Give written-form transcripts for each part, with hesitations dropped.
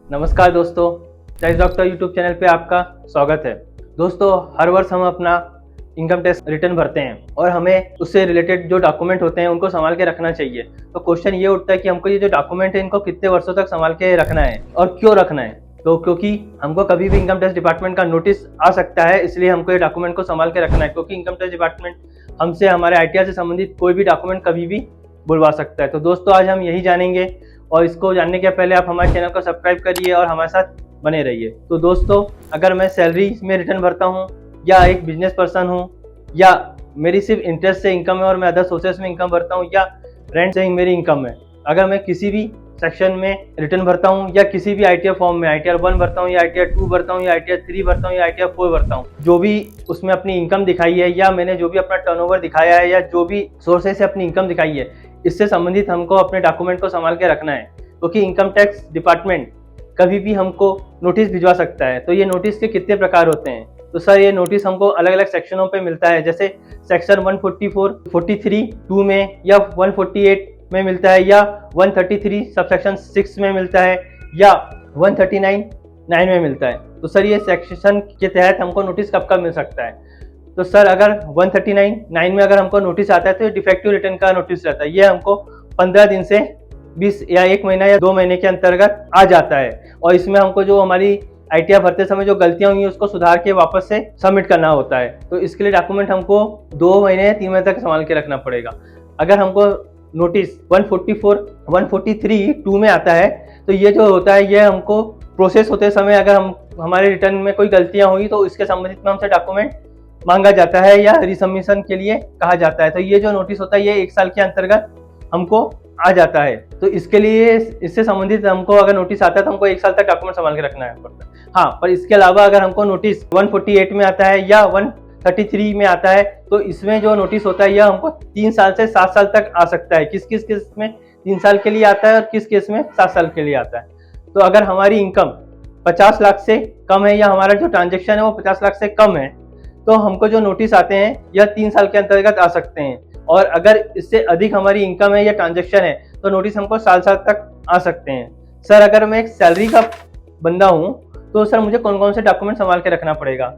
नमस्कार दोस्तों, tax doctor YouTube channel पे आपका स्वागत है। दोस्तों, हर वर्ष हम अपना इनकम टैक्स रिटर्न भरते हैं और हमें उससे रिलेटेड जो डॉक्यूमेंट होते हैं उनको संभाल के रखना चाहिए। तो क्वेश्चन ये उठता है कि हमको ये जो डॉक्यूमेंट है इनको कितने वर्षों तक संभाल के रखना है और क्यों रखना है। तो क्योंकि हमको कभी भी इनकम टैक्स डिपार्टमेंट का नोटिस आ सकता है, इसलिए हमको ये डॉक्यूमेंट को संभाल के रखना है। क्योंकि इनकम टैक्स डिपार्टमेंट हमसे हमारे ITR से संबंधित कोई भी डॉक्यूमेंट कभी भी बुलवा सकता है। तो दोस्तों, आज हम यही जानेंगे और इसको जानने के पहले आप हमारे चैनल को सब्सक्राइब करिए और हमारे साथ बने रहिए। तो दोस्तों, अगर मैं सैलरी में रिटर्न भरता हूँ या एक बिजनेस पर्सन हूँ या मेरी सिर्फ इंटरेस्ट से इनकम है और मैं अदर सोर्सेस में इनकम भरता हूँ या रेंट से मेरी इनकम है, अगर मैं किसी भी सेक्शन में रिटर्न भरता हूँ या किसी भी ITR फॉर्म में ITR 1 भरता हूँ या ITR 2 भरता हूँ या ITR 3 भरता हूँ या ITR 4 भरता हूँ, जो भी उसमें अपनी इनकम दिखाई है या मैंने जो भी अपना टर्नओवर दिखाया है या जो भी सोर्सेस से अपनी इनकम दिखाई है, इससे संबंधित हमको अपने डॉक्यूमेंट को संभाल के रखना है। क्योंकि इनकम टैक्स डिपार्टमेंट कभी भी हमको नोटिस भिजवा सकता है। तो ये नोटिस के कितने प्रकार होते हैं? तो सर, ये नोटिस हमको अलग अलग सेक्शनों पे मिलता है, जैसे सेक्शन 144, 43, 2 में या 148 में मिलता है या 133 सबसेक्शन 6 में मिलता है या 139 9 में मिलता है। तो सर, ये सेक्शन के तहत हमको नोटिस कब कब मिल सकता है? तो सर, अगर 139 9 में अगर हमको नोटिस आता है तो डिफेक्टिव रिटर्न का नोटिस रहता है। ये हमको 15 दिन से 20 या 1 महीना या 2 महीने के अंतर्गत आ जाता है और इसमें हमको जो हमारी ITR भरते समय जो गलतियां हुई हैं उसको सुधार के वापस से सबमिट करना होता है। तो इसके लिए डॉक्यूमेंट हमको 2 महीने या 3 महीने तक संभाल के रखना पड़ेगा। अगर हमको नोटिस 144, 143, 2 में आता है तो ये जो होता है ये हमको प्रोसेस होते समय अगर हमारे रिटर्न में कोई गलतियां हुई तो इसके संबंधित में हमसे डॉक्यूमेंट मांगा जाता है या रिसबमिशन के लिए कहा जाता है। तो ये जो नोटिस होता है ये 1 साल के अंतर्गत हमको आ जाता है। तो इसके लिए इससे संबंधित हमको अगर नोटिस आता है तो हमको 1 साल तक डॉक्यूमेंट संभाल के रखना पड़ता है। हाँ, पर इसके अलावा अगर हमको नोटिस 148 में आता है या 133 में आता है तो इसमें जो नोटिस होता है यह हमको 3 साल से 7 साल तक आ सकता है। किस किस केस में 3 साल के लिए आता है और किस केस में 7 साल के लिए आता है। तो अगर हमारी इनकम 50 लाख से कम है या हमारा जो ट्रांजेक्शन है वो 50 लाख से कम है तो हमको जो नोटिस आते हैं यह 3 साल के अंतर्गत आ सकते हैं। और अगर इससे अधिक हमारी इनकम है या ट्रांजैक्शन है तो नोटिस हमको साल तक आ सकते हैं। सर, अगर मैं एक सैलरी का बंदा हूं तो सर मुझे कौन कौन से डॉक्यूमेंट संभाल के रखना पड़ेगा?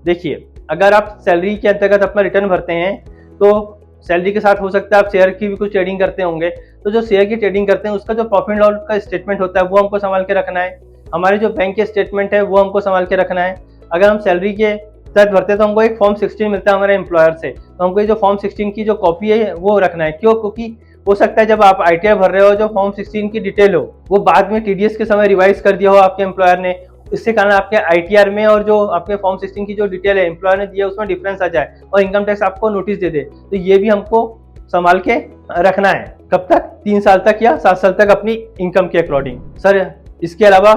देखिए, अगर आप सैलरी के अंतर्गत अपना रिटर्न भरते हैं तो सैलरी के साथ हो सकता है आप शेयर की भी कुछ ट्रेडिंग करते होंगे। तो जो शेयर की ट्रेडिंग करते हैं उसका जो प्रॉफिट लॉस का स्टेटमेंट होता है वो हमको संभाल के रखना है। हमारे जो बैंक के स्टेटमेंट है वो हमको संभाल के रखना है। अगर हम सैलरी के तहत भरते हैं तो हमको एक फॉर्म 16 मिलता है हमारे एम्प्लॉयर से, तो हमको ये जो फॉर्म 16 की जो कॉपी है वो रखना है। क्यों? क्योंकि हो सकता है जब आप ITR भर रहे हो जो फॉर्म 16 की डिटेल हो वो बाद में TDS के समय रिवाइज कर दिया हो आपके एम्प्लॉयर ने, इसके कारण आपके ITR में और जो आपके फॉर्म 16 की जो डिटेल है एम्प्लॉयर ने दिया उसमें डिफरेंस आ जाए और इनकम टैक्स आपको नोटिस दे दे। तो ये भी हमको संभाल के रखना है। कब तक? 3 साल तक या 7 साल तक अपनी इनकम के अकॉर्डिंग। सर, इसके अलावा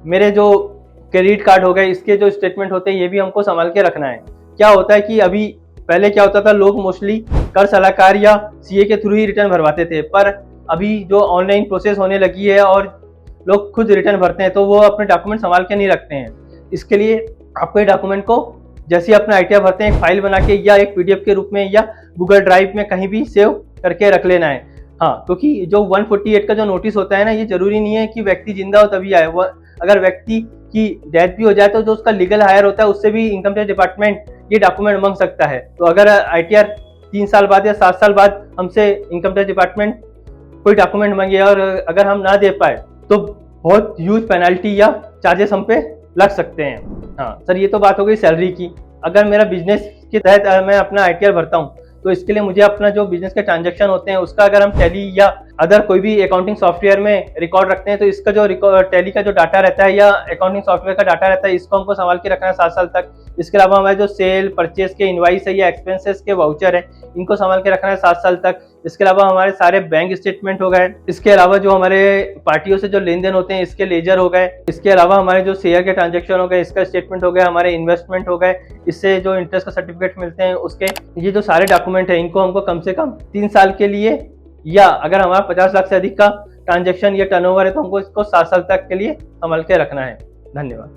मेरे जो क्रेडिट कार्ड हो गए इसके जो स्टेटमेंट होते हैं ये भी हमको संभाल के रखना है। क्या होता है कि अभी पहले क्या होता था, लोग मोस्टली कर सलाहकार या CA के थ्रू ही रिटर्न भरवाते थे, पर अभी जो ऑनलाइन प्रोसेस होने लगी है और लोग खुद रिटर्न भरते हैं तो वो अपने डॉक्यूमेंट संभाल के नहीं रखते हैं। इसके लिए आपको ये डॉक्यूमेंट को जैसे ही अपना ITR भरते हैं एक फाइल बना के या एक PDF के रूप में या गूगल ड्राइव में कहीं भी सेव करके रख लेना है। हाँ, क्योंकि जो 148 का जो नोटिस होता है ना, ये जरूरी नहीं है कि व्यक्ति जिंदा हो तभी आए। वो अगर व्यक्ति की डेथ भी हो जाए तो जो उसका लीगल हायर होता है उससे भी इनकम टैक्स डिपार्टमेंट ये डॉक्यूमेंट मांग सकता है। तो अगर ITR 3 साल बाद या 7 साल बाद हमसे इनकम टैक्स डिपार्टमेंट कोई डॉक्यूमेंट मांगे और अगर हम ना दे पाए तो बहुत ह्यूज पेनल्टी या चार्जेस हम पे लग सकते हैं। हाँ सर, ये तो बात हो गई सैलरी की। अगर मेरा बिजनेस के तहत मैं अपना ITR भरता हूँ तो इसके लिए मुझे अपना जो बिजनेस के ट्रांजैक्शन होते हैं उसका अगर हम टैली या अदर कोई भी अकाउंटिंग सॉफ्टवेयर में रिकॉर्ड रखते हैं तो इसका जो टैली का जो डाटा रहता है या अकाउंटिंग सॉफ्टवेयर का डाटा रहता है इसको हमको संभाल के रखना है 7 साल तक। इसके अलावा हमारे जो सेल परचेज के इनवाइस है या एक्सपेंसेस के वाउचर है इनको संभाल के रखना है 7 साल तक। इसके अलावा हमारे सारे बैंक स्टेटमेंट हो गए, इसके अलावा जो हमारे पार्टियों से जो लेन देन होते हैं इसके लेजर हो गए, इसके अलावा हमारे जो शेयर के ट्रांजैक्शन हो गए इसका स्टेटमेंट हो गया, हमारे इन्वेस्टमेंट हो गए, इससे जो इंटरेस्ट का सर्टिफिकेट मिलते हैं उसके, ये जो सारे डॉक्यूमेंट है इनको हमको कम से कम 3 साल के लिए या अगर हमारा 50 लाख से अधिक का ट्रांजैक्शन या टर्नओवर है तो हमको इसको 7 साल तक के लिए संभाल के रखना है। धन्यवाद।